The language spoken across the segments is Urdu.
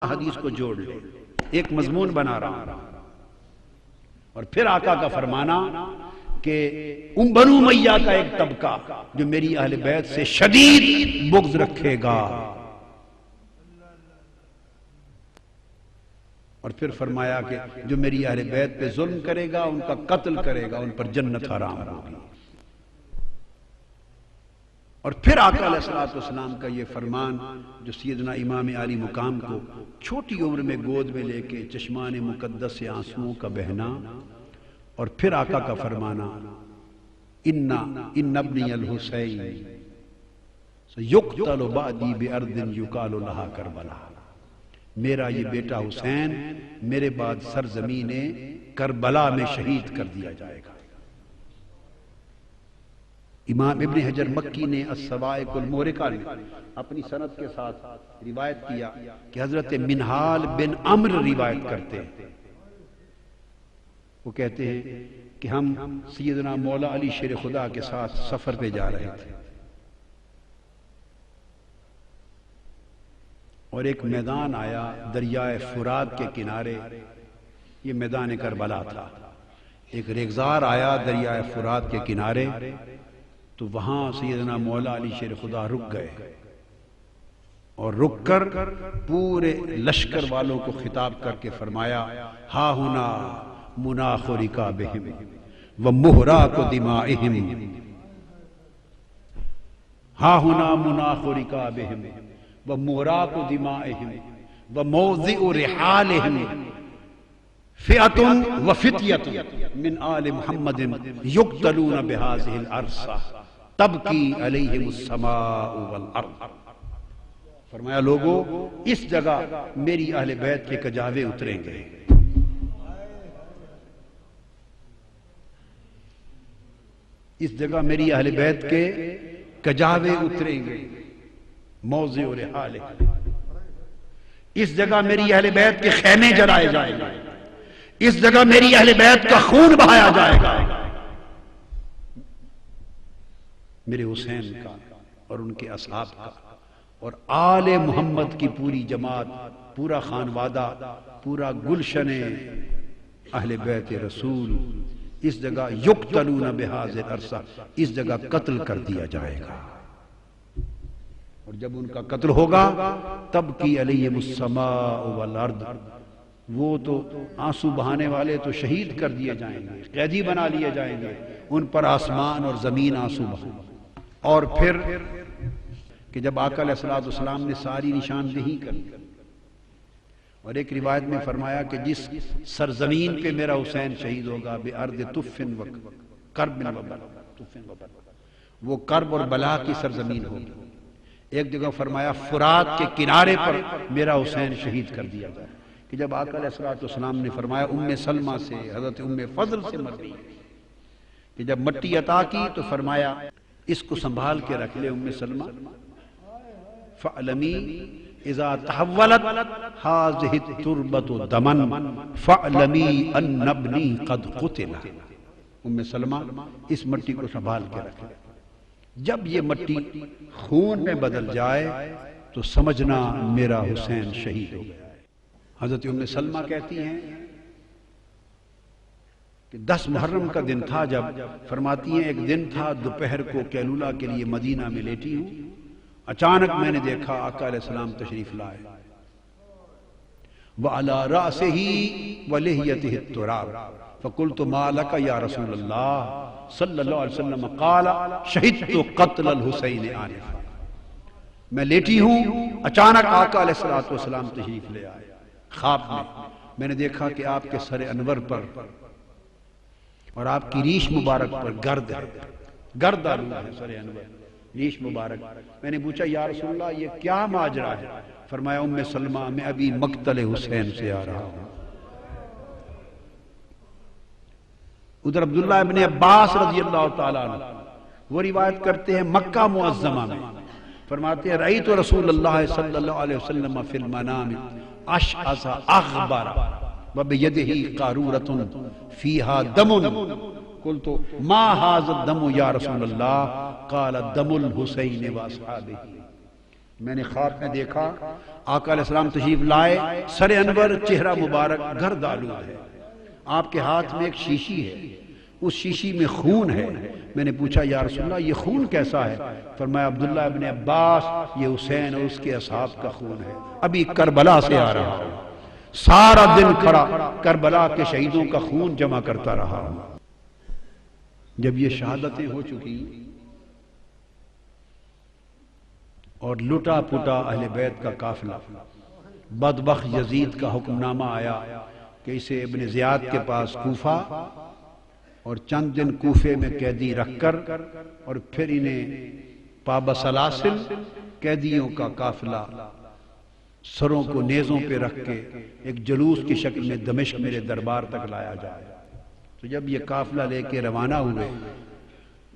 حدیث کو جوڑ لے، ایک مضمون بنا رہا ہوں۔ اور پھر آقا کا فرمانا کہ بنو امیہ کا ایک طبقہ جو میری اہل بیت سے شدید بغض رکھے گا، اور پھر فرمایا کہ جو میری اہل بیت پہ ظلم کرے گا ان کا قتل کرے گا، ان پر جنت حرام ہوگی۔ اور پھر آقا علیہ السلام کا یہ فرمان جو سیدنا امام عالی مقام کو چھوٹی عمر میں گود میں لے کے چشمان مقدس سے آنسوؤں کا بہنا، اور پھر آقا کا فرمانا ان ابنی الحسین سیقتل بعدی بارض یقال لہا کربلا، میرا یہ بیٹا حسین میرے بعد سرزمین کربلا میں شہید کر دیا جائے گا۔ امام ابن حجر مکی نے الصواعق المحرقہ میں اپنی سند کے ساتھ روایت کیا کہ حضرت منہال بن عمر روایت کرتے ہیں، وہ کہتے ہیں کہ ہم سیدنا مولا علی شیر خدا کے ساتھ سفر پہ جا رہے تھے، اور ایک میدان آیا دریائے فرات کے کنارے، یہ میدان کربلا تھا۔ ایک ریگزار آیا دریائے فرات کے کنارے، تو وہاں سیدنا مولا علی شیر خدا رک گئے، اور رک کر پورے لشکر والوں کو خطاب کر کے فرمایا ہا ہنا مناخ رکابہم ومہراق دمائہم، ہا ہنا مناخ رکابہم ومہراق دمائہم وموضع رحالہم فئۃ وفتیۃ من آل محمد یقتلون بہذہ الارض تبکی علیہم السماء والارض۔ فرمایا لوگو اس جگہ میری اہل بیت کے کجاوے اتریں گے، اس جگہ میری اہل بیت کے کجاوے اتریں گے، موضع رحالہ، اس جگہ میری اہل بیت کے خیمے جلائے جائیں گے، اس جگہ میری اہل بیت کا خون بہایا جائے گا۔ میرے حسین کا اور ان کے اصحاب کا اور آل محمد کی پوری جماعت، پورا خانوادہ، پورا گلشن اہل بیت رسول اس جگہ یقتلون بہذہ الارض، اس جگہ قتل کر دیا جائے گا، اور جب ان کا قتل ہوگا تب کی علیہم السماء والارض، وہ تو آنسو بہانے والے تو شہید کر دیے جائیں گے، قیدی بنا لیے جائیں گے، ان پر آسمان اور زمین آنسو بہائیں۔ اور پھر کہ جب آقا علیہ السلام نے ساری نشاندہی کری، اور ایک روایت میں فرمایا کہ جس سرزمین پہ میرا حسین شہید ہوگا بِأَرْضِ طُفٍ وَكَرْبٍ وَبَلَا، وہ کرب اور بلا کی سرزمین ہوگی۔ ایک جگہ فرمایا فرات کے کنارے پر میرا حسین شہید کر دیا جائے، کہ جب آقا علیہ السلام نے فرمایا ام سلمہ سے، حضرت ام فضل سے مر گئی، کہ جب مٹی عطا کی تو فرمایا اس کو سنبھال کے رکھ لے ام سلمہ، فَعْلَمِي اِذَا تَحَوَّلَتْ هَذِهِ التُّرْبَةُ دَمًا فَعْلَمِي أَنَّ ابْنِي قَدْ قُتِلَ، ام سلمہ اس مٹی کو سنبھال کے رکھ لے، جب یہ مٹی خون میں بدل جائے تو سمجھنا میرا حسین شہید ہو گیا۔ حضرت ام سلمہ کہتی ہیں کہ 10 محرم کا دن تھا، جب فرماتی ہیں ایک دن تھا دوپہر کو قیلولہ کے لیے مدینہ میں لیٹی ہوں، اچانک میں نے دیکھا آقا علیہ السلام تشریف لائے، وَعَلَىٰ رَأْسِهِ وَلِحْيَتِهِ التُّرَابُ فَقُلْتُ مَا لَكَ يَا رَسُولَ اللَّهِ صلی اللہ علیہ وسلم، قَالَ شَهِدْتُ قَتْلَ الْحُسَيْنِ آنِفًا، میں لیٹی ہوں، اچانک آقا علیہ السلام تشریف لے آئے، خواب میں نے دیکھا کہ آپ کے سر انور پر اور آپ کی ریش مبارک پر گرد ہے، گرد آلود ہے سر انور، ریش مبارک۔ میں نے پوچھا یا رسول اللہ یہ کیا ماجرا ہے؟ فرمایا ام سلمہ میں ابھی مقتل حسین سے آ رہا ہوں۔ ادھر عبداللہ ابن عباس رضی اللہ تعالیٰ عنہ وہ روایت کرتے ہیں مکہ معظمہ میں، فرماتے ہیں رأیت رسول اللہ صلی اللہ علیہ وسلم فی المنام اشعث اغبر وبیدہ قارورۃ فیہا دم، قلت ما ھذا الدم یا رسول اللہ، قال دم الحسین واصحابہ، میں نے خواب میں دیکھا آقا علیہ السلام تشریف لائے، سر انور، چہرہ مبارک گرد آلود ہے، آپ کے ہاتھ میں ایک شیشی ہے، اس شیشی میں خون ہے۔ میں نے پوچھا یا رسول اللہ یہ خون کیسا ہے؟ فرمایا عبداللہ ابن عباس، یہ حسین اور اس کے اصحاب کا خون ہے، ابھی کربلا سے آ رہا ہوں، سارا دن کھڑا کربلا کے شہیدوں کا خون جمع کرتا رہا۔ جب یہ شہادتیں ہو چکی اور لٹا پٹا اہل بیت کا قافلہ، بدبخت یزید کا حکم نامہ آیا کہ اسے ابن زیاد کے پاس کوفہ اور چند دن کوفے میں قیدی رکھ کر اور پھر انہیں پابسلاسل قیدیوں کا قافلہ سروں کو نیزوں پہ رکھ کے ایک جلوس کی شکل میں دمشق میرے دربار تک لایا جائے۔ تو جب یہ قافلہ لے کے روانہ ہوئے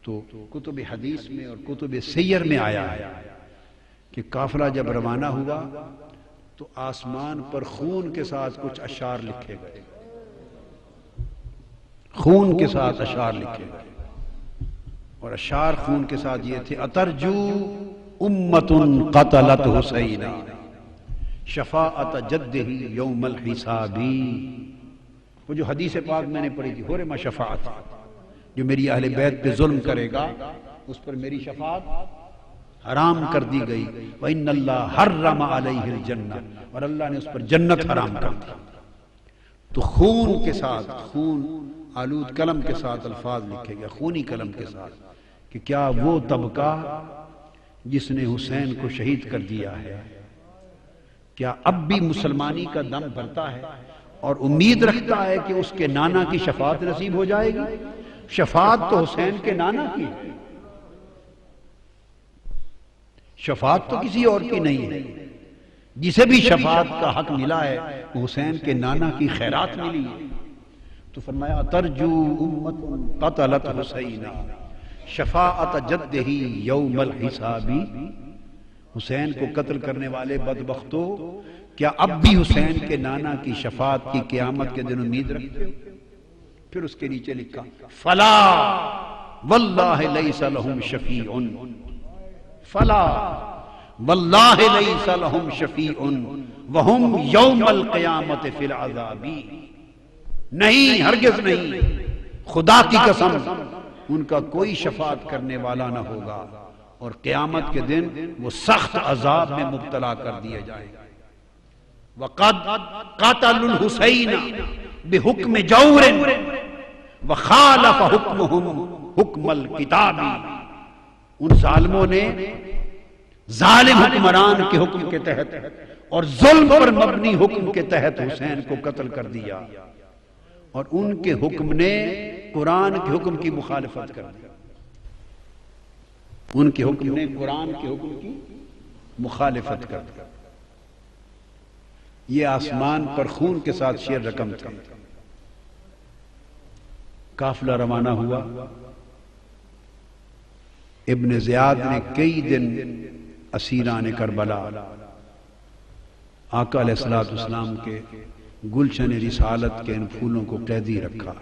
تو کتب حدیث میں اور کتب سیر میں آیا ہے کہ قافلہ جب روانہ ہوا تو آسمان پر خون کے ساتھ کچھ اشعار لکھے گئے، خون کے ساتھ اشعار لکھے گئے، اور اشعار خون کے ساتھ یہ تھے: اترجو امت قتلت حسینا شفاعت جدہ یوم الحسابی۔ وہ جو حدیث پاک میں نے پڑھی تھی، حرم شفاعت، جو میری اہل بیت پہ ظلم کرے گا اس پر میری شفاعت حرام کر دی گئی۔ وَإِنَّ اللَّهَ حَرَّمَ عَلَيْهِ الْجَنَّةَ، اور اللہ نے اس پر جنت حرام کر دی۔ تو خون کے ساتھ، خون آلود قلم کے ساتھ الفاظ لکھے گئے، خونی قلم کے ساتھ، کہ کیا وہ طبقہ جس نے حسین کو شہید کر دیا ہے کیا اب بھی مسلمانی کا دم بھرتا ہے اور امید رکھتا ہے کہ اس کے نانا کی شفاعت نصیب ہو جائے گی؟ شفاعت تو حسین کے نانا کی ہے، شفاعت تو کسی اور کی نہیں ہے۔ جسے بھی شفاعت کا حق ملا ہے وہ حسین کے نانا کی خیرات ملی ہے۔ تو فرمایا ترجو امت قتلت حسینا شفاعت جدہ یوم الحسابی، حسین کو قتل کرنے والے بدبختوں، کیا اب بھی حسین کے نانا کی شفاعت کی قیامت کے دن امید رکھتے ہو؟ پھر اس کے نیچے لکھا فلا واللہ لیس لہم شفیع، فلا واللہ لیس لہم شفیع وہم یوم القیامت فی العذاب، نہیں، ہرگز نہیں، خدا کی قسم ان کا کوئی شفاعت کرنے والا نہ ہوگا اور قیامت کے دن وہ سخت عذاب میں مبتلا کر دیے جائیں گے۔ وَقَدْ قَتَلُوا الْحُسَيْنَ بِحُکْمِ جَوْرٍ وَخَالَفَ حُکْمُهُمْ حُکْمَ الْکِتَابِ، ان ظالموں نے ظالم حکمران کے حکم کے تحت اور ظلم پر مبنی حکم کے تحت حسین کو قتل کر دیا، اور ان کے حکم نے قرآن کے حکم کی مخالفت کر دی، ان کے حکم نے قرآن کے حکم کی مخالفت کر دی۔ یہ آسمان پر خون کے ساتھ شیر رقم تھا۔ قافلہ روانہ ہوا، ابن زیاد نے کئی دن اسیران کربلا آقا علیہ السلام کے گلشن رسالت کے ان پھولوں کو قیدی رکھا،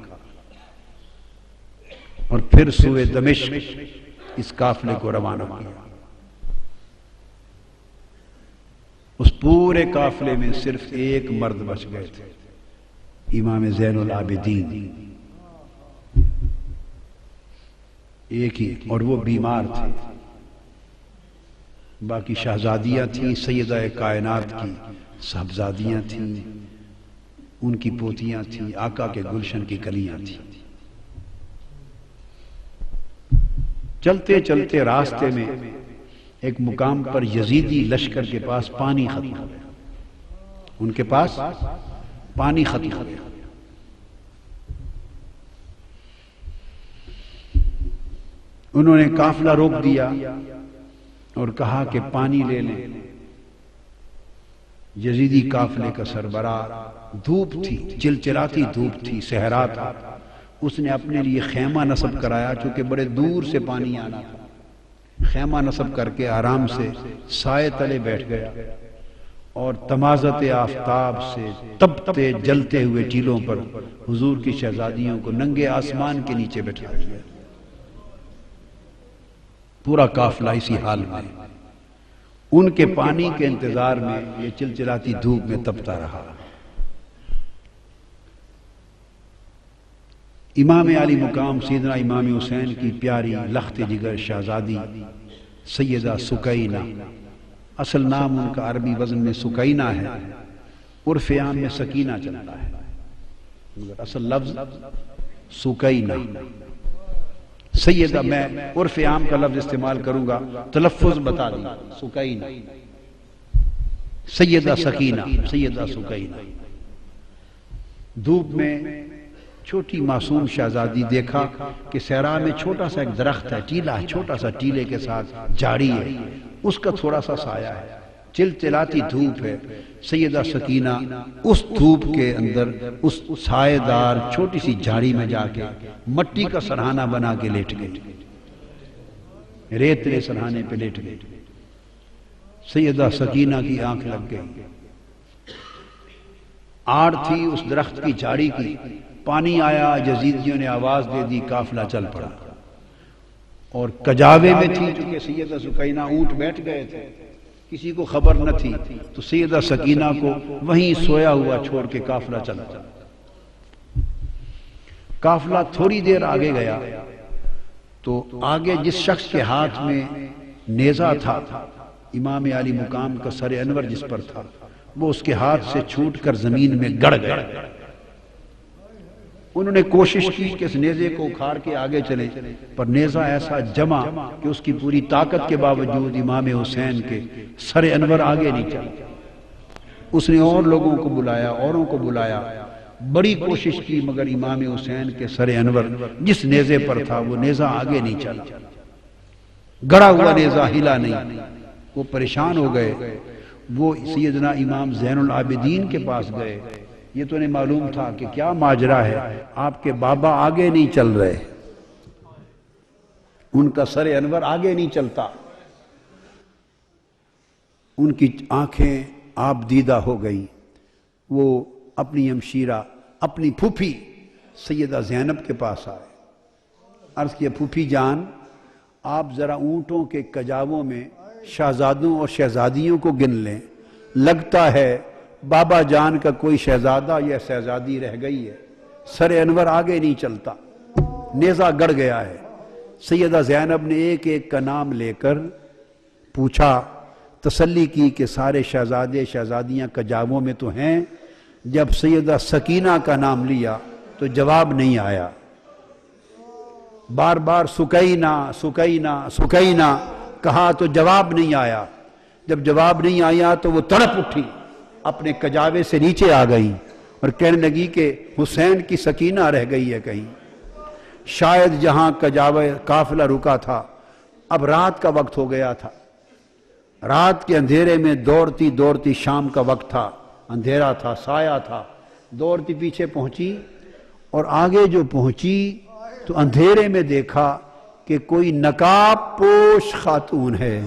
اور پھر سوئے دمشق اس قافلے کو روانہ کیا۔ اس پورے قافلے میں صرف ایک مرد بچ گئے تھے، امام زین العابدین، ایک ہی، اور وہ بیمار تھے۔ باقی شہزادیاں تھیں، سیدہ کائنات کی صاحبزادیاں تھیں، ان کی پوتیاں تھیں، آقا کے گلشن کی کلیاں تھیں۔ چلتے چلتے راستے میں ایک مقام پر یزیدی لشکر کے پاس پانی ختم ہو گیا، ان کے پاس پانی ختم ہو گیا۔ انہوں نے قافلہ روک دیا اور کہا کہ پانی لے لیں۔ یزیدی قافلے کا سربراہ، دھوپ تھی، چلچلاتی دھوپ تھی، صحرا تھا، اس نے اپنے لیے خیمہ نصب کرایا، چونکہ بڑے دور سے پانی آنا تھا۔ خیمہ نصب کر کے آرام سے سائے تلے بیٹھ گیا اور تمازت آفتاب سے تپتے جلتے ہوئے ٹیلوں پر حضور کی شہزادیوں کو ننگے آسمان کے نیچے بٹھا دیا۔ پورا قافلہ اسی حال میں، ان کے پانی کے انتظار میں یہ چلچلاتی دھوپ میں تپتا رہا۔ امام علی مقام سیدنا امام حسین کی پیاری لخت جگر شہزادی سیدہ سکینہ، اصل نام ان کا عربی وزن میں سکینہ ہے، عرف عام میں سکینہ چلتا ہے، اصل لفظ سکینہ سیدہ، میں عرف عام کا لفظ استعمال کروں گا، تلفظ بتا دیں، سکینہ، سیدہ سکینہ، سیدہ سکینہ۔ دھوپ میں چھوٹی معصوم شہزادی دیکھا کہ صحرا میں چھوٹا سا ایک درخت ہے، ٹیلا ہے، چھوٹا سا ٹیلے کے ساتھ جھاڑی ہے، اس کا تھوڑا سا سایہ ہے، چلچلاتی دھوپ ہے۔ سیدہ سکینہ اس دھوپ کے اندر اس سایہ دار چھوٹی سی جھاڑی میں جا کے مٹی کا سرہانہ بنا کے لیٹ گئی، ریتلے سرہانے پہ لیٹ گئی۔ سیدہ سکینہ کی آنکھ لگ گئی، آڑ تھی اس درخت کی جھاڑی کی، پانی آیا، یزیدیوں نے آواز دے دی، قافلہ چل پڑا، اور کجاوے میں تھی چونکہ سیدہ سکینہ، اونٹ بیٹھ گئے تھے، کسی کو خبر نہ تھی، تو سیدہ سکینہ کو وہیں سویا ہوا چھوڑ کے قافلہ چلا۔ قافلہ تھوڑی دیر آگے گیا تو آگے جس شخص کے ہاتھ میں نیزہ تھا، امام علی مقام کا سر انور جس پر تھا، وہ اس کے ہاتھ سے چھوٹ کر زمین میں گڑ گیا۔ انہوں نے کوشش کی کہ اس نیزے کو اکھاڑ کے آگے چلے، پر نیزہ ایسا جمع کہ اس کی پوری طاقت کے باوجود امام حسین کے سر انور آگے نہیں چلا۔ اس نے اور لوگوں کو بلایا، اوروں کو بلایا، بڑی کوشش کی، مگر امام حسین کے سر انور جس نیزے پر تھا وہ نیزہ آگے نہیں چلا، گڑا ہوا نیزہ ہلا نہیں۔ وہ پریشان ہو گئے، وہ سیدنا امام زین العابدین کے پاس گئے، یہ تو انہیں معلوم تھا کہ کیا ماجرا ہے، آپ کے بابا آگے نہیں چل رہے، ان کا سر انور آگے نہیں چلتا۔ ان کی آنکھیں آپ دیدہ ہو گئیں، وہ اپنی ہمشیرہ، اپنی پھوپھی سیدہ زینب کے پاس آئے، عرض کیا پھوپھی جان، آپ ذرا اونٹوں کے کجاووں میں شہزادوں اور شہزادیوں کو گن لیں، لگتا ہے بابا جان کا کوئی شہزادہ یا شہزادی رہ گئی ہے، سر انور آگے نہیں چلتا، نیزہ گڑ گیا ہے۔ سیدہ زینب نے ایک ایک کا نام لے کر پوچھا، تسلی کی کہ سارے شہزادے شہزادیاں کجاووں میں تو ہیں۔ جب سیدہ سکینہ کا نام لیا تو جواب نہیں آیا، بار بار سکینہ سکینہ سکینہ کہا تو جواب نہیں آیا۔ جب جواب نہیں آیا تو وہ تڑپ اٹھی، اپنے کجاوے سے نیچے آ گئی اور کہنے لگی کہ حسین کی سکینہ رہ گئی ہے کہیں۔ شاید جہاں کجاوے قافلہ رکا تھا، اب رات کا وقت ہو گیا تھا، رات کے اندھیرے میں دوڑتی دوڑتی، شام کا وقت تھا، اندھیرا تھا، سایہ تھا، دوڑتی پیچھے پہنچی، اور آگے جو پہنچی تو اندھیرے میں دیکھا کہ کوئی نقاب پوش خاتون ہے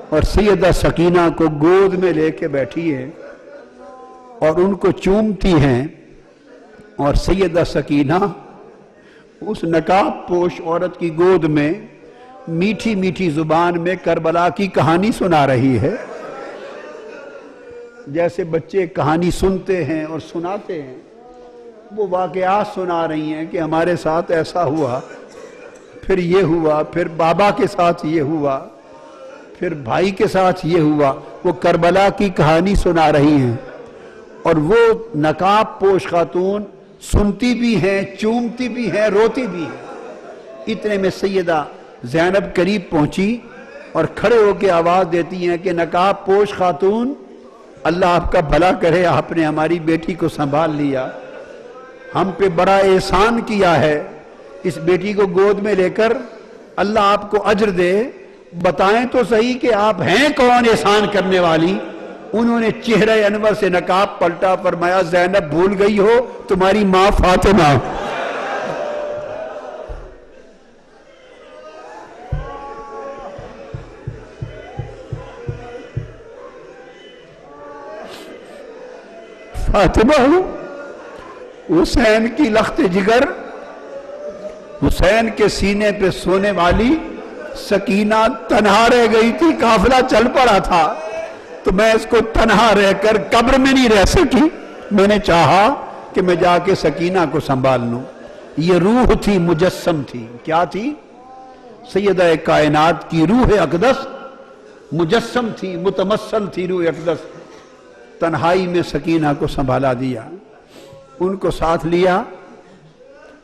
اور سیدہ سکینہ کو گود میں لے کے بیٹھی ہے اور ان کو چومتی ہیں، اور سیدہ سکینہ اس نقاب پوش عورت کی گود میں میٹھی میٹھی زبان میں کربلا کی کہانی سنا رہی ہے، جیسے بچے کہانی سنتے ہیں اور سناتے ہیں، وہ واقعات سنا رہی ہیں کہ ہمارے ساتھ ایسا ہوا، پھر یہ ہوا، پھر بابا کے ساتھ یہ ہوا، پھر بھائی کے ساتھ یہ ہوا، وہ کربلا کی کہانی سنا رہی ہیں، اور وہ نقاب پوش خاتون سنتی بھی ہیں، چومتی بھی ہیں، روتی بھی ہیں۔ اتنے میں سیدہ زینب قریب پہنچی اور کھڑے ہو کے آواز دیتی ہیں کہ نقاب پوش خاتون، اللہ آپ کا بھلا کرے، آپ نے ہماری بیٹی کو سنبھال لیا، ہم پہ بڑا احسان کیا ہے، اس بیٹی کو گود میں لے کر اللہ آپ کو اجر دے، بتائیں تو صحیح کہ آپ ہیں کون احسان کرنے والی؟ انہوں نے چہرہ انور سے نقاب پلٹا، فرمایا زینب بھول گئی ہو تمہاری ماں فاطمہ۔ فاطمہ حسین کی لخت جگر، حسین کے سینے پہ سونے والی سکینہ تنہا رہ گئی تھی، قافلہ چل پڑا تھا، تو میں اس کو تنہا رہ کر قبر میں نہیں رہ سکی، میں نے چاہا کہ میں جا کے سکینہ کو سنبھال لوں۔ یہ روح تھی، مجسم تھی، کیا تھی؟ سیدہ کائنات کی روح اقدس مجسم تھی، متمثل تھی روح اقدس۔ تنہائی میں سکینہ کو سنبھالا دیا، ان کو ساتھ لیا۔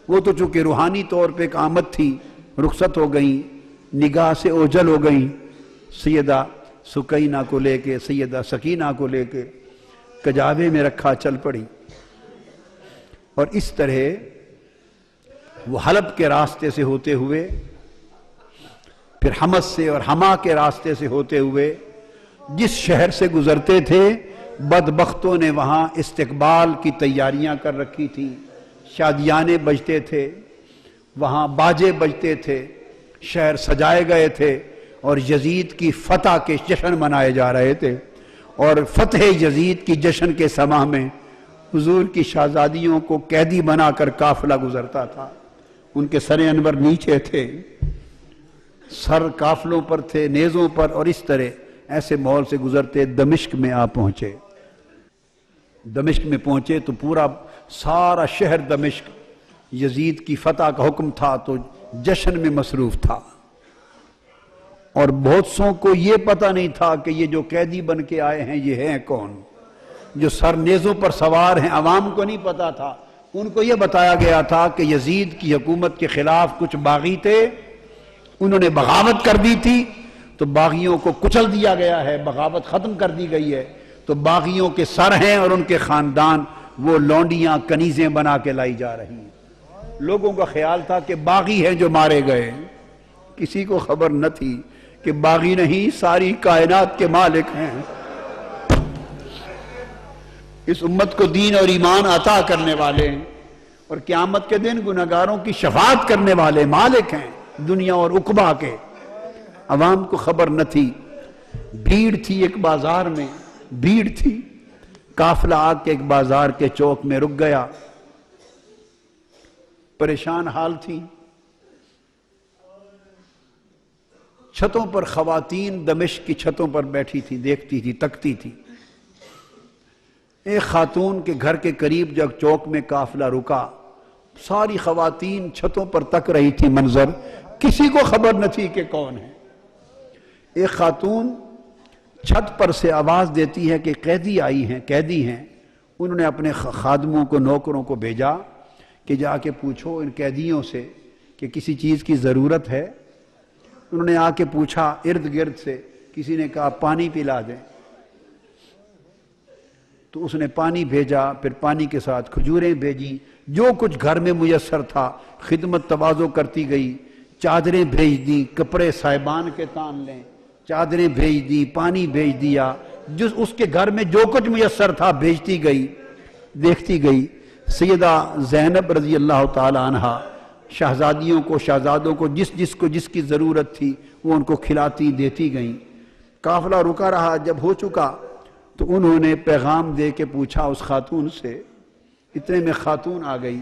وہ تو چونکہ روحانی طور پہ ایک آمد تھی، رخصت ہو گئیں، نگاہ سے اوجھل ہو گئیں۔ سیدہ سکینہ کو لے کے، سیدہ سکینہ کو لے کے کجاوے میں رکھا، چل پڑی۔ اور اس طرح وہ حلب کے راستے سے ہوتے ہوئے، پھر حمص سے اور حما کے راستے سے ہوتے ہوئے جس شہر سے گزرتے تھے، بدبختوں نے وہاں استقبال کی تیاریاں کر رکھی تھی، شادیانے بجتے تھے، وہاں باجے بجتے تھے، شہر سجائے گئے تھے، اور یزید کی فتح کے جشن منائے جا رہے تھے۔ اور فتح یزید کی جشن کے سماں میں حضور کی شہزادیوں کو قیدی بنا کر قافلہ گزرتا تھا، ان کے سر انور نیچے تھے، سر قافلوں پر تھے، نیزوں پر، اور اس طرح ایسے ماحول سے گزرتے دمشق میں آ پہنچے۔ دمشق میں پہنچے تو پورا سارا شہر دمشق یزید کی فتح کا حکم تھا تو جشن میں مصروف تھا، اور بہت سوں کو یہ پتہ نہیں تھا کہ یہ جو قیدی بن کے آئے ہیں یہ ہیں کون، جو سر نیزوں پر سوار ہیں، عوام کو نہیں پتا تھا۔ ان کو یہ بتایا گیا تھا کہ یزید کی حکومت کے خلاف کچھ باغی تھے، انہوں نے بغاوت کر دی تھی، تو باغیوں کو کچل دیا گیا ہے، بغاوت ختم کر دی گئی ہے، تو باغیوں کے سر ہیں اور ان کے خاندان وہ لونڈیاں کنیزیں بنا کے لائی جا رہی ہیں۔ لوگوں کا خیال تھا کہ باغی ہیں جو مارے گئے، کسی کو خبر نہ تھی کہ باغی نہیں، ساری کائنات کے مالک ہیں، اس امت کو دین اور ایمان عطا کرنے والے ہیں، اور قیامت کے دن گنہگاروں کی شفاعت کرنے والے مالک ہیں دنیا اور عقبہ کے۔ عوام کو خبر نہ تھی، بھیڑ تھی ایک بازار میں، بھیڑ تھی، قافلہ آ کے ایک بازار کے چوک میں رک گیا، پریشان حال تھی۔ چھتوں پر خواتین دمشق کی چھتوں پر بیٹھی تھی، دیکھتی تھی، تکتی تھی۔ ایک خاتون کے گھر کے قریب جب چوک میں قافلہ رکا، ساری خواتین چھتوں پر تک رہی تھی منظر، کسی کو خبر نہ تھی کہ کون ہے۔ ایک خاتون چھت پر سے آواز دیتی ہے کہ قیدی آئی ہیں، قیدی ہیں۔ انہوں نے اپنے خادموں کو، نوکروں کو بھیجا کہ جا کے پوچھو ان قیدیوں سے کہ کسی چیز کی ضرورت ہے۔ انہوں نے آ کے پوچھا ارد گرد سے، کسی نے کہا پانی پلا دیں، تو اس نے پانی بھیجا، پھر پانی کے ساتھ کھجوریں بھیجی، جو کچھ گھر میں میسر تھا، خدمت تواضع کرتی گئی، چادریں بھیج دی، کپڑے صاحبان کے تان لیں، چادریں بھیج دی، پانی بھیج دیا، جس اس کے گھر میں جو کچھ میسر تھا بھیجتی گئی، دیکھتی گئی۔ سیدہ زینب رضی اللہ تعالی عنہا شہزادیوں کو، شہزادوں کو جس کی ضرورت تھی وہ ان کو کھلاتی دیتی گئیں۔ قافلہ رکا رہا، جب ہو چکا تو انہوں نے پیغام دے کے پوچھا اس خاتون سے، اتنے میں خاتون آ گئی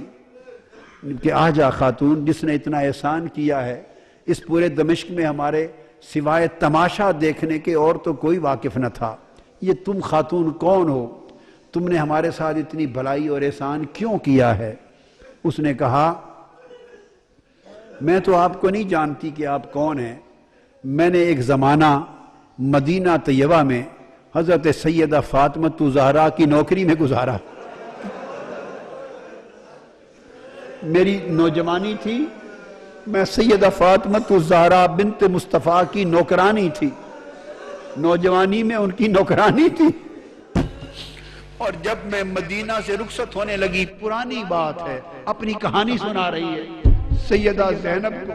کہ آ جا خاتون، جس نے اتنا احسان کیا ہے اس پورے دمشق میں ہمارے سوائے تماشا دیکھنے کے اور تو کوئی واقف نہ تھا، یہ تم خاتون کون ہو؟ تم نے ہمارے ساتھ اتنی بھلائی اور احسان کیوں کیا ہے؟ اس نے کہا میں تو آپ کو نہیں جانتی کہ آپ کون ہیں، میں نے ایک زمانہ مدینہ طیبہ میں حضرت سیدہ فاطمہ زہرا کی نوکری میں گزارا، میری نوجوانی تھی، میں سیدہ فاطمہ زہرا بنت مصطفیٰ کی نوکرانی تھی، نوجوانی میں ان کی نوکرانی تھی، اور جب میں مدینہ سے رخصت ہونے لگی، پرانی بات ہے، اپنی کہانی سنا رہی ہے سیدہ زینب کو،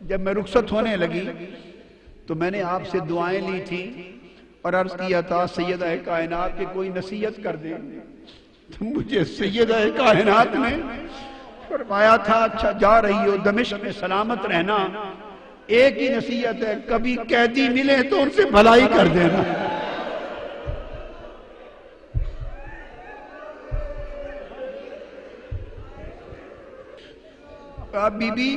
جب میں رخصت ہونے لگی تو میں نے آپ سے دعائیں لی تھی اور عرض کیا تھا سیدہ کائنات کی کوئی نصیحت کر دیں، تو مجھے سیدہ کائنات نے فرمایا تھا اچھا جا رہی ہو دمشق میں سلامت رہنا، ایک ہی نصیحت ہے، کبھی قیدی ملے تو ان سے بھلائی کر دینا۔ بی بی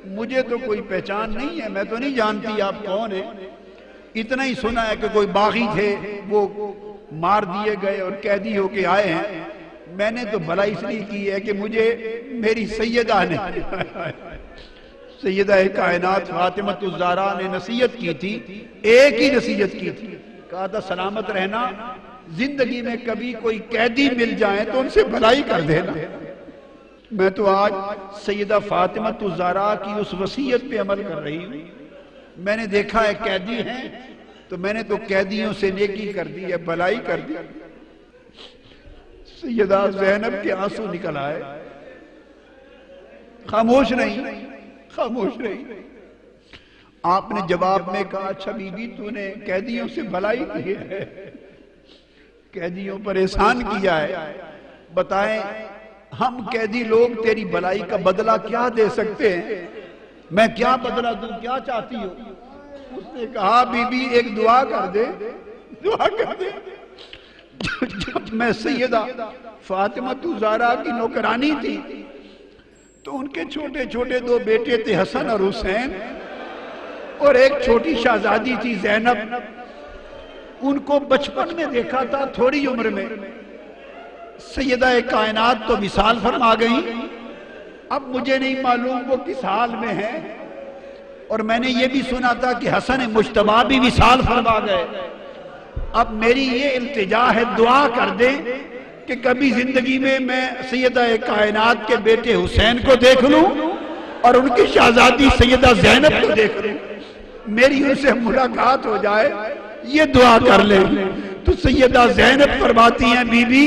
مجھے تو کوئی پہچان نہیں ہے، میں تو نہیں جانتی آپ کون ہیں، اتنا ہی سنا ہے کہ کوئی باغی تھے وہ مار دیے گئے اور قیدی ہو کے آئے ہیں، میں نے تو بھلائی اس لیے کی ہے کہ مجھے میری سیدہ نے سیدہ کائنات فاطمہ الزہرا نے نصیحت کی تھی، ایک ہی نصیحت کی تھی، کہا تھا سلامت رہنا، زندگی میں کبھی کوئی قیدی مل جائیں تو ان سے بھلائی کر دینا۔ میں تو آج سیدہ فاطمہ الزہرا کی اس وصیت پہ عمل کر رہی ہوں۔ میں نے دیکھا ہے قیدی ہیں تو میں نے تو قیدیوں سے نیکی کر دی ہے، بھلائی کر دی۔ سیدہ زینب کے آنسو نکل آئے، خاموش نہیں، خاموش نہیں۔ آپ نے جواب میں کہا اچھا بی بی تو نے قیدیوں سے بھلائی کی ہے، قیدیوں پر احسان کیا ہے، بتائیں ہم قیدی لوگ تیری بھلائی کا بدلہ کیا دے سکتے ہیں؟ میں کیا بدلہ دوں، کیا چاہتی ہو؟ اس نے کہا بی بی ایک دعا کر دے، دعا کر دے۔ جب میں سیدہ فاطمہ الزہرا کی نوکرانی تھی تو ان کے چھوٹے چھوٹے دو بیٹے تھے، حسن اور حسین، اور ایک چھوٹی شہزادی تھی زینب۔ ان کو بچپن میں دیکھا تھا، تھوڑی عمر میں سیدہ کائنات تو وصال فرما گئی، اب مجھے نہیں معلوم وہ کس حال میں ہیں، اور میں نے یہ بھی سنا تھا کہ حسن مجتبیٰ بھی وصال فرما گئے۔ اب میری یہ التجا ہے، دعا کر دیں کہ کبھی زندگی میں میں سیدہ کائنات کے بیٹے حسین کو دیکھ لوں اور ان کی شہزادی سیدہ زینب کو دیکھ لوں، میری ان سے ملاقات ہو جائے، یہ دعا کر لیں۔ تو سیدہ زینب فرماتی ہیں بی بی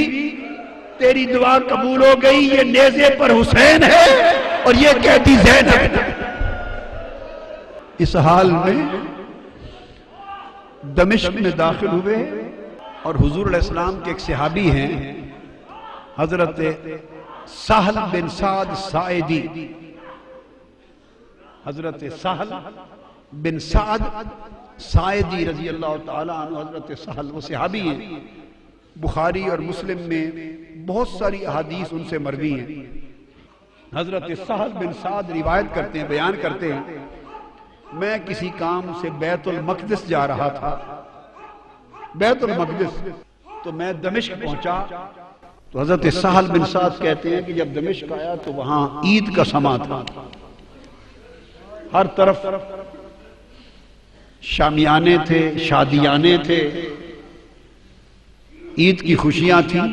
تیری دعا قبول ہو گئی، یہ نیزے پر حسین ہے اور یہ قیدی زینب ہے۔ اس حال میں دمشق میں داخل ہوئے اور حضور علیہ السلام کے ایک صحابی ہیں حضرت سہل بن سعد ساعدی، حضرت سہل بن سعد ساعدی رضی اللہ تعالیٰ عنہ، حضرت سہل وہ صحابی ہیں، بخاری اور مسلم میں بہت ساری احادیث ان سے مروی ہیں۔ حضرت سہل بن سعد روایت کرتے ہیں، بیان کرتے ہیں میں کسی کام سے بیت المقدس جا رہا تھا، بیت المقدس، تو میں دمشق پہنچا تو حضرت سہل بن سعد کہتے ہیں کہ جب دمشق آیا تو وہاں عید کا سما تھا، ہر طرف شامیانے تھے، شادیانے تھے، عید کی خوشیاں تھیں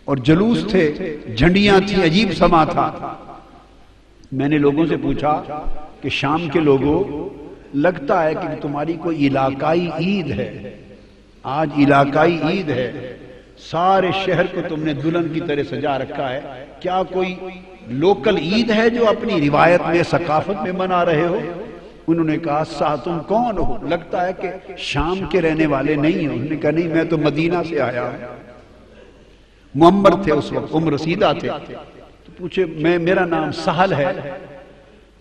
اور جلوس تھے، جھنڈیاں تھیں، عجیب سما تھا۔ میں نے لوگوں سے پوچھا کہ شام کے لوگوں لگتا ہے کہ تمہاری کوئی علاقائی عید ہے، آج علاقائی عید ہے، سارے شہر کو تم نے دلہن کی طرح سجا رکھا ہے، کیا کوئی لوکل عید ہے جو اپنی روایت میں ثقافت میں منا رہے ہو؟ انہوں نے کہا تم کون ہو؟ لگتا ہے کہ شام کے رہنے والے نہیں ہو۔ انہوں نے کہا نہیں، میں تو مدینہ سے آیا ہوں۔ معمر تھے اس وقت، عمر رسیدہ تھے، تو پوچھے میرا نام سہل ہے،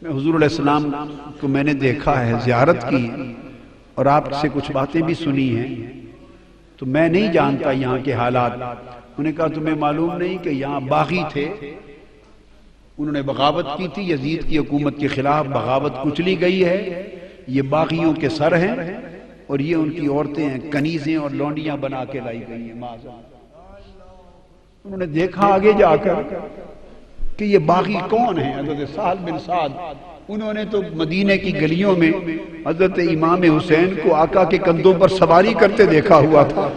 میں حضور علیہ السلام کو میں نے دیکھا ہے، زیارت کی اور آپ سے کچھ باتیں بھی سنی ہیں، تو میں نہیں جانتا یہاں کے حالات۔ انہوں نے کہا تمہیں معلوم نہیں کہ یہاں باغی تھے، انہوں نے بغاوت کی تھی، یزید کی حکومت کے خلاف بغاوت کچلی گئی ہے، یہ باغیوں کے سر ہیں اور یہ ان کی عورتیں ہیں، کنیزیں اور لونڈیاں بنا کے لائی گئی ہیں۔ انہوں نے دیکھا آگے جا کر کہ یہ باغی کون ہیں؟ حضرت سہل بن سعد، انہوں نے تو مدینے کی گلیوں میں حضرت امام حسین کو آقا کے کندھوں پر سواری کرتے دیکھا ہوا تھا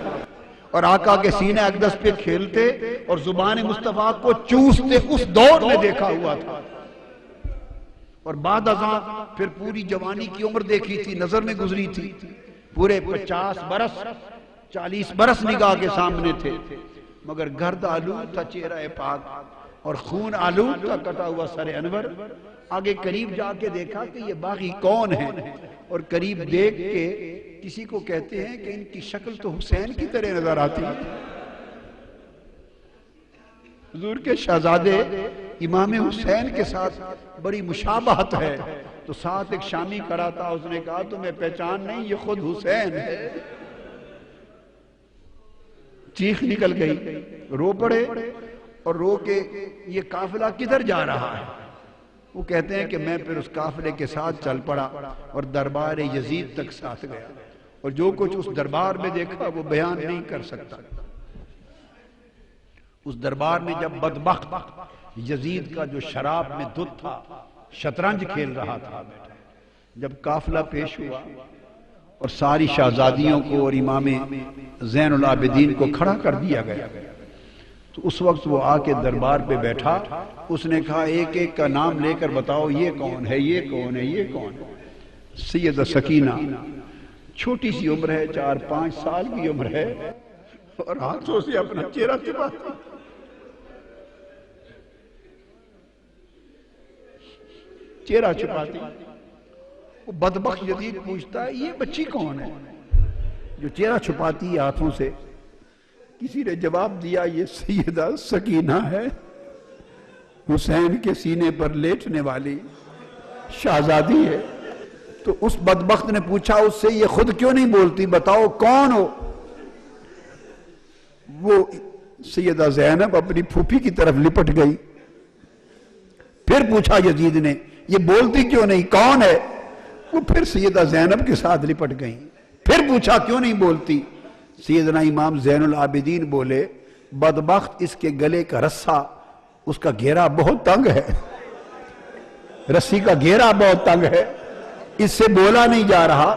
اور آقا کے سینہ اقدس پہ کھیلتے اور زبان مصطفیٰ کو چوستے، اس دور میں دیکھا ہوا تھا، اور بعد ازاں پھر پوری جوانی کی عمر دیکھی تھی، نظر میں گزری تھی، پورے 50 برس 40 برس نگاہ کے سامنے تھے، مگر گرد آلود تھا چہرہ پاک اور خون آلود تھا کٹا ہوا سر انور۔ آگے قریب جا کے دیکھا کہ یہ باغی کون ہیں، اور قریب دیکھ کے کسی کو کہتے ہیں کہ ان کی شکل تو حسین کی طرح نظر آتی ہے۔ حضور کے شہزادے امام حسین کے ساتھ بڑی مشابہت ہے، تو ساتھ ایک شامی کھڑا تھا، اس نے کہا تمہیں پہچان نہیں، یہ خود حسین ہے۔ چیخ نکل گئی، رو پڑے اور رو کے یہ قافلہ کدھر جا رہا ہے؟ وہ کہتے ہیں کہ میں پھر اس قافلے کے ساتھ چل پڑا اور دربار یزید تک ساتھ گیا، اور جو کچھ اس دربار میں دیکھا وہ بیان نہیں کر سکتا۔ اس دربار میں جب بدبخت یزید کا جو شراب میں دھت تھا شطرنج کھیل رہا تھا، جب قافلہ پیش ہوا اور ساری شہزادیوں کو اور امام زین العابدین کو کھڑا کر دیا گیا، تو اس وقت وہ آ کے دربار پہ بیٹھا، اس نے کہا ایک ایک کا نام لے کر بتاؤ، یہ کون ہے، یہ کون ہے، یہ کون ہے۔ سیدہ سکینہ چھوٹی سی عمر ہے، 4-5 سال کی عمر ہے، اور ہاتھوں سے اپنا چہرہ چھپاتی، چہرہ چھپاتی۔ وہ بدبخت یزید پوچھتا ہے یہ بچی کون ہے جو چہرہ چھپاتی ہے ہاتھوں سے؟ کسی نے جواب دیا یہ سیدہ سکینہ ہے، حسین کے سینے پر لیٹنے والی شہزادی ہے۔ تو اس بدبخت نے پوچھا اس سے یہ خود کیوں نہیں بولتی، بتاؤ کون ہو؟ وہ سیدہ زینب اپنی پھوپھی کی طرف لپٹ گئی۔ پھر پوچھا یزید نے یہ بولتی کیوں نہیں، کون ہے؟ وہ پھر سیدہ زینب کے ساتھ لپٹ گئیں۔ پھر پوچھا کیوں نہیں بولتی؟ سیدنا امام زین العابدین بولے بدبخت اس کے گلے کا رسہ، اس کا گھیرا بہت تنگ ہے، رسی کا گھیرا بہت تنگ ہے، اس سے بولا نہیں جا رہا،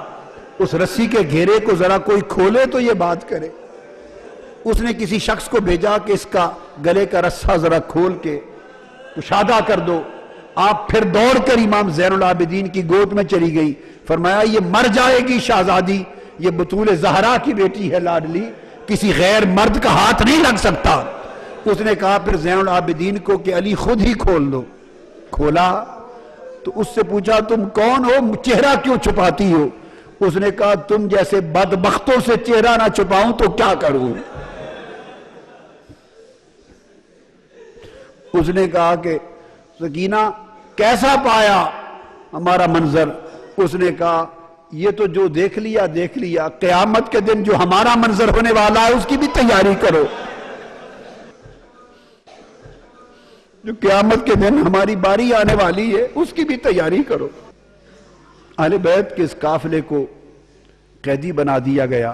اس رسی کے گھیرے کو ذرا کوئی کھولے تو یہ بات کرے۔ اس نے کسی شخص کو بھیجا کہ اس کا گلے کا رسہ ذرا کھول کے کشادہ کر دو۔ آپ پھر دوڑ کر امام زین العابدین کی گود میں چلی گئی، فرمایا یہ مر جائے گی شہزادی، یہ بطول زہرا کی بیٹی ہے لاڈلی، کسی غیر مرد کا ہاتھ نہیں لگ سکتا۔ اس نے کہا پھر زین العابدین کو کہ علی خود ہی کھول دو۔ کھولا تو اس سے پوچھا تم کون ہو، چہرہ کیوں چھپاتی ہو؟ اس نے کہا تم جیسے بدبختوں سے چہرہ نہ چھپاؤں تو کیا کروں؟ اس نے کہا کہ سکینہ کیسا پایا ہمارا منظر؟ اس نے کہا یہ تو جو دیکھ لیا دیکھ لیا، قیامت کے دن جو ہمارا منظر ہونے والا ہے اس کی بھی تیاری کرو، جو قیامت کے دن ہماری باری آنے والی ہے اس کی بھی تیاری کرو۔ اہل بیت کے اس قافلے کو قیدی بنا دیا گیا،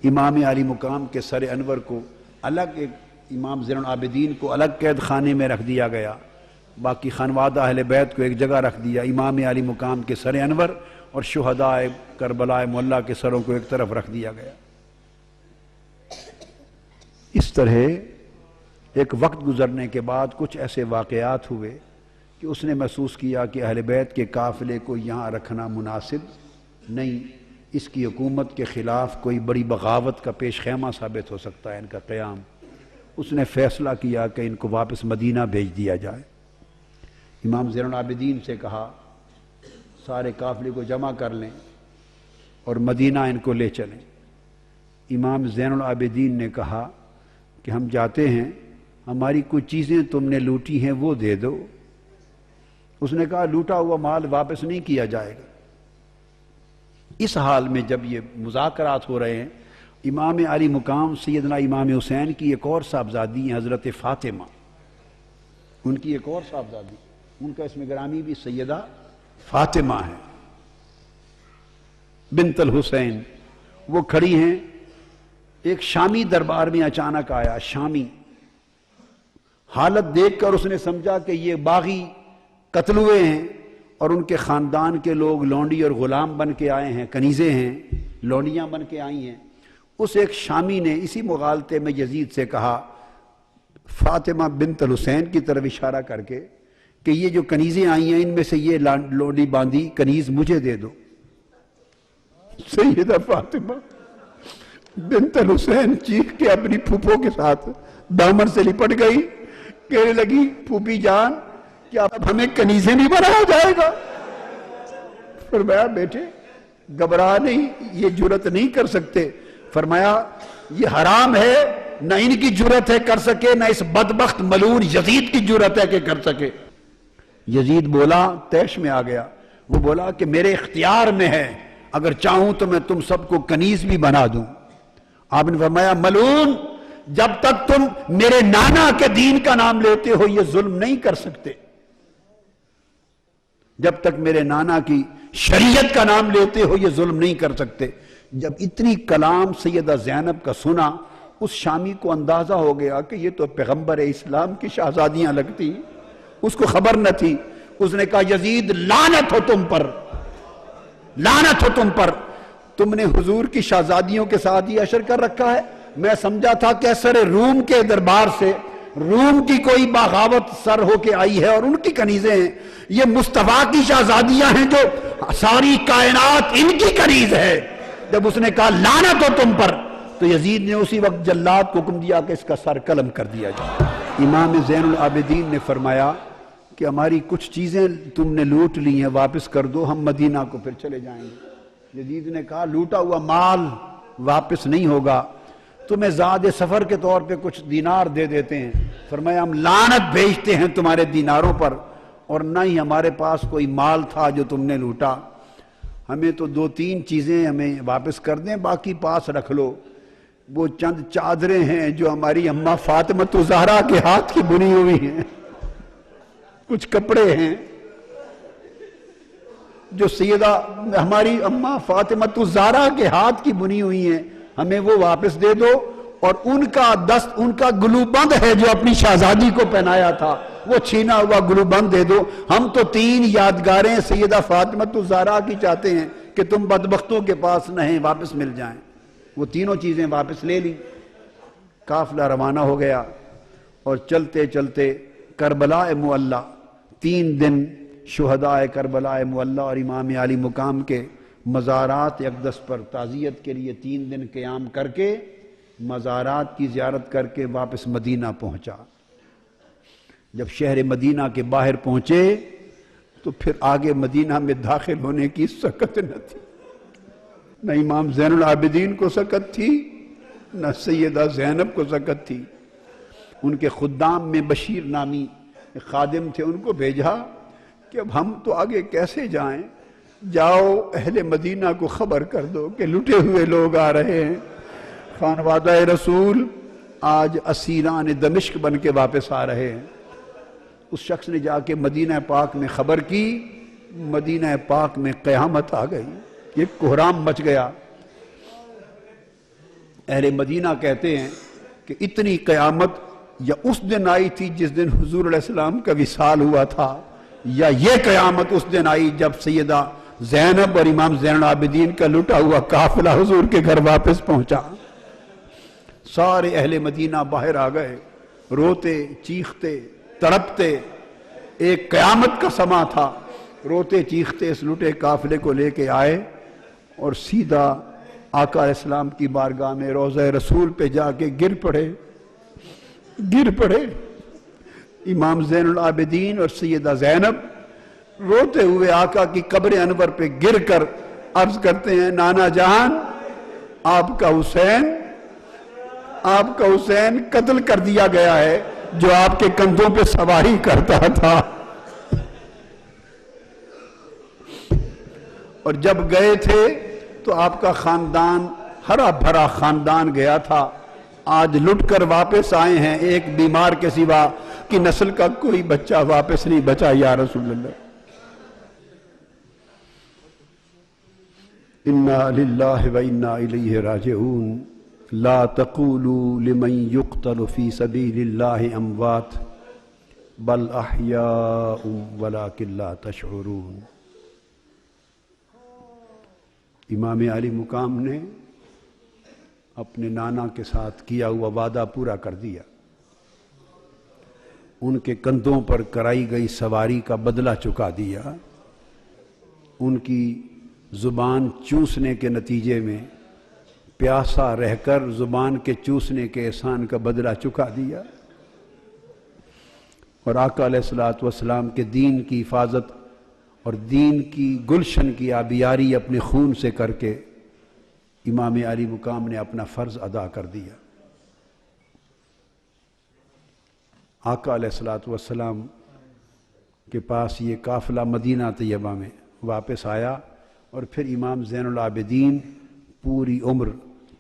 امام علی مقام کے سر انور کو الگ، ایک امام زین العابدین کو الگ قید خانے میں رکھ دیا گیا، باقی خانوادہ اہل بیت کو ایک جگہ رکھ دیا، امام علی مقام کے سر انور اور شہداء کربلا معلیٰ کے سروں کو ایک طرف رکھ دیا گیا۔ اس طرح ایک وقت گزرنے کے بعد کچھ ایسے واقعات ہوئے کہ اس نے محسوس کیا کہ اہل بیت کے قافلے کو یہاں رکھنا مناسب نہیں، اس کی حکومت کے خلاف کوئی بڑی بغاوت کا پیش خیمہ ثابت ہو سکتا ہے ان کا قیام۔ اس نے فیصلہ کیا کہ ان کو واپس مدینہ بھیج دیا جائے۔ امام زین العابدین سے کہا سارے قافلے کو جمع کر لیں اور مدینہ ان کو لے چلیں۔ امام زین العابدین نے کہا کہ ہم جاتے ہیں، ہماری کچھ چیزیں تم نے لوٹی ہیں وہ دے دو۔ اس نے کہا لوٹا ہوا مال واپس نہیں کیا جائے گا۔ اس حال میں جب یہ مذاکرات ہو رہے ہیں، امام علی مقام سیدنا امام حسین کی ایک اور صاحبزادی ہیں حضرت فاطمہ، ان کی ایک اور صاحبزادی، ان کا اسم گرامی بھی سیدہ فاطمہ ہے بنت الحسین، وہ کھڑی ہیں۔ ایک شامی دربار میں اچانک آیا، شامی، حالت دیکھ کر اس نے سمجھا کہ یہ باغی قتل ہوئے ہیں اور ان کے خاندان کے لوگ لونڈی اور غلام بن کے آئے ہیں، کنیزیں ہیں، لونڈیاں بن کے آئی ہیں۔ اس ایک شامی نے اسی مغالطے میں یزید سے کہا فاطمہ بنت الحسین کی طرف اشارہ کر کے کہ یہ جو کنیزیں آئی ہیں ان میں سے یہ لونڈی باندھی کنیز مجھے دے دو۔ سیدہ فاطمہ بنت الحسین چیخ کے اپنی پھوپھوں کے ساتھ دامن سے لپٹ گئی، کہنے لگی پھوپھی جان کیا اب ہمیں کنیزیں نہیں بنایا جائے گا؟ فرمایا بیٹے گھبرا نہیں، یہ جرت نہیں کر سکتے۔ فرمایا یہ حرام ہے، نہ ان کی جرت ہے کر سکے، نہ اس بدبخت ملعون یزید کی جرت ہے کہ کر سکے۔ یزید بولا، تیش میں آ گیا، وہ بولا کہ میرے اختیار میں ہے، اگر چاہوں تو میں تم سب کو کنیز بھی بنا دوں۔ آپ نے فرمایا ملعون، جب تک تم میرے نانا کے دین کا نام لیتے ہو یہ ظلم نہیں کر سکتے۔ جب تک میرے نانا کی شریعت کا نام لیتے ہو یہ ظلم نہیں کر سکتے۔ جب اتنی کلام سیدہ زینب کا سنا، اس شامی کو اندازہ ہو گیا کہ یہ تو پیغمبر اسلام کی شہزادیاں لگتی، اس کو خبر نہ تھی۔ اس نے کہا یزید لعنت ہو تم پر، لعنت ہو تم پر، تم نے حضور کی شہزادیوں کے ساتھ یہ اشر کر رکھا ہے۔ میں سمجھا تھا کیسر روم کے دربار سے روم کی کوئی بغاوت سر ہو کے آئی ہے اور ان کی کنیزیں ہیں، یہ مصطفیٰ کی شہزادیاں ہیں جو ساری کائنات ان کی کنیز ہے۔ جب اس نے کہا لعنت ہو تم پر، تو یزید نے اسی وقت جلاد کو حکم دیا کہ اس کا سر قلم کر دیا جائے۔ امام زین العابدین نے فرمایا کہ ہماری کچھ چیزیں تم نے لوٹ لی ہیں، واپس کر دو، ہم مدینہ کو پھر چلے جائیں گے۔ یزید نے کہا لوٹا ہوا مال واپس نہیں ہوگا، تمہیں زاد سفر کے طور پہ کچھ دینار دے دیتے ہیں۔ فرمایا ہم لعنت بھیجتے ہیں تمہارے دیناروں پر، اور نہ ہی ہمارے پاس کوئی مال تھا جو تم نے لوٹا، ہمیں تو 2-3 چیزیں ہمیں واپس کر دیں، باقی پاس رکھ لو۔ وہ چند چادریں ہیں جو ہماری اماں فاطمہ الزہرا کے ہاتھ کی بنی ہوئی ہیں، کچھ کپڑے ہیں جو سیدہ ہماری اماں فاطمہ الزہرا کے ہاتھ کی بنی ہوئی ہیں، ہمیں وہ واپس دے دو، اور ان کا دست، ان کا گلو بند ہے جو اپنی شہزادی کو پہنایا تھا، وہ چھینا ہوا گلو بند دے دو۔ ہم تو 3 یادگاریں سیدہ فاطمہ الزہرا کی چاہتے ہیں کہ تم بدبختوں کے پاس نہیں، واپس مل جائیں۔ وہ تینوں چیزیں واپس لے لی۔ قافلہ روانہ ہو گیا اور چلتے چلتے کربلا معلی، 3 دن شہداء کربلا معلی اور امام علی مقام کے مزارات اقدس پر تعزیت کے لیے 3 دن قیام کر کے مزارات کی زیارت کر کے واپس مدینہ پہنچا۔ جب شہر مدینہ کے باہر پہنچے تو پھر آگے مدینہ میں داخل ہونے کی سکت نہ تھی، نہ امام زین العابدین کو سکت تھی، نہ سیدہ زینب کو سکت تھی۔ ان کے خدام میں بشیر نامی خادم تھے، ان کو بھیجا کہ اب ہم تو آگے کیسے جائیں، جاؤ اہل مدینہ کو خبر کر دو کہ لٹے ہوئے لوگ آ رہے ہیں، خانوادہ رسول آج اسیران دمشق بن کے واپس آ رہے ہیں۔ اس شخص نے جا کے مدینہ پاک میں خبر کی، مدینہ پاک میں قیامت آ گئی، یہ کوہرام مچ گیا۔ اہل مدینہ کہتے ہیں کہ اتنی قیامت یا اس دن آئی تھی جس دن حضور علیہ السلام کا وصال ہوا تھا، یا یہ قیامت اس دن آئی جب سیدہ زینب اور امام زین العابدین کا لٹا ہوا قافلہ حضور کے گھر واپس پہنچا۔ سارے اہل مدینہ باہر آ گئے، روتے چیختے تڑپتے، ایک قیامت کا سما تھا، روتے چیختے اس لٹے قافلے کو لے کے آئے اور سیدھا آقا علیہ السلام کی بارگاہ میں روضہ رسول پہ جا کے گر پڑے۔ امام زین العابدین اور سیدہ زینب روتے ہوئے آقا کی قبر انور پہ گر کر عرض کرتے ہیں نانا جان، آپ کا حسین قتل کر دیا گیا ہے جو آپ کے کندھوں پہ سواری کرتا تھا۔ اور جب گئے تھے تو آپ کا خاندان ہرا بھرا خاندان گیا تھا، آج لٹ کر واپس آئے ہیں، ایک بیمار کے سوا کی نسل کا کوئی بچہ واپس نہیں بچا یا رسول اللہ۔ انا للہ و انا الیہ راجعون لا تقولوا لمن يقتل في سبيل الله اموات بل احیاء ولكن لا تشعرون۔ امام علی مقام نے اپنے نانا کے ساتھ کیا ہوا وعدہ پورا کر دیا، ان کے کندھوں پر کرائی گئی سواری کا بدلہ چکا دیا، ان کی زبان چوسنے کے نتیجے میں پیاسا رہ کر زبان کے چوسنے کے احسان کا بدلہ چکا دیا، اور آقا علیہ الصلوۃ والسلام کے دین کی حفاظت اور دین کی گلشن کی آبیاری اپنے خون سے کر کے امام علی مقام نے اپنا فرض ادا کر دیا۔ آقا علیہ الصلوۃ والسلام کے پاس یہ قافلہ مدینہ طیبہ میں واپس آیا، اور پھر امام زین العابدین پوری عمر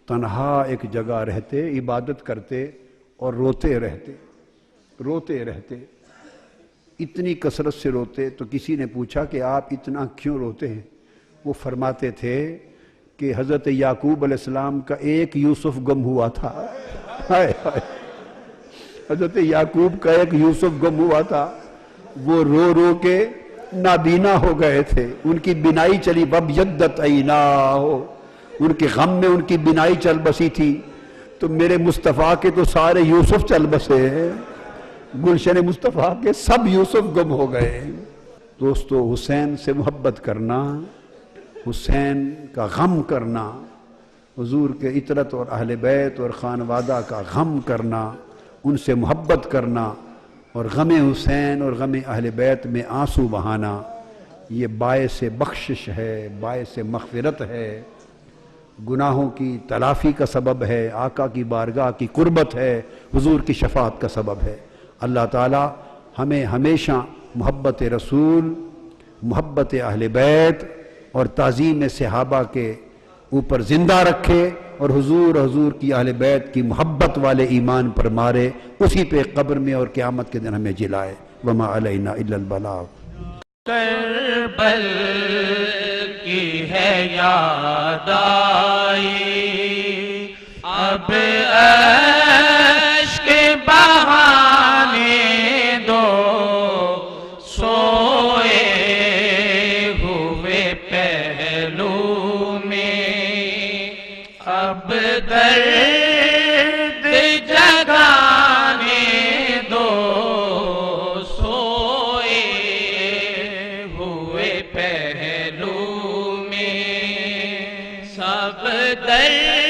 تنہا ایک جگہ رہتے، عبادت کرتے اور روتے رہتے۔ اتنی کثرت سے روتے. تو کسی نے پوچھا کہ آپ اتنا کیوں روتے ہیں؟ وہ فرماتے تھے کہ حضرت یعقوب علیہ السلام کا ایک یوسف گم ہوا تھا. حضرت یعقوب کا ایک یوسف گم ہوا تھا، وہ رو رو کے نابینا ہو گئے تھے، ان کی بینائی چلی. وَابْيَضَّتْ عَيْنَاهُ، ان کے غم میں ان کی بینائی چل بسی تھی. تو میرے مصطفیٰ کے تو سارے یوسف چل بسے ہیں، گلشن مصطفیٰ کے سب یوسف گم ہو گئے. دوستو، حسین سے محبت کرنا، حسین کا غم کرنا، حضور کے عطرت اور اہل بیت اور خانوادہ کا غم کرنا، ان سے محبت کرنا اور غم حسین اور غم اہل بیت میں آنسو بہانا، یہ باعث بخشش ہے، باعث مغفرت ہے، گناہوں کی تلافی کا سبب ہے، آقا کی بارگاہ کی قربت ہے، حضور کی شفاعت کا سبب ہے. اللہ تعالی ہمیں ہمیشہ محبت رسول، محبت اہل بیت اور تعظیم صحابہ کے اوپر زندہ رکھے اور حضور کی اہل بیت کی محبت والے ایمان پر مارے، اسی پہ قبر میں اور قیامت کے دن ہمیں جلائے. وما علینا الا البلاغ. کربل کی ہے یاد آئی، اب اشک بہانے دو، سوئے ہوئے پہلو میں اب درد جگانے دو، سوئے ہوئے پہلو میں سب درد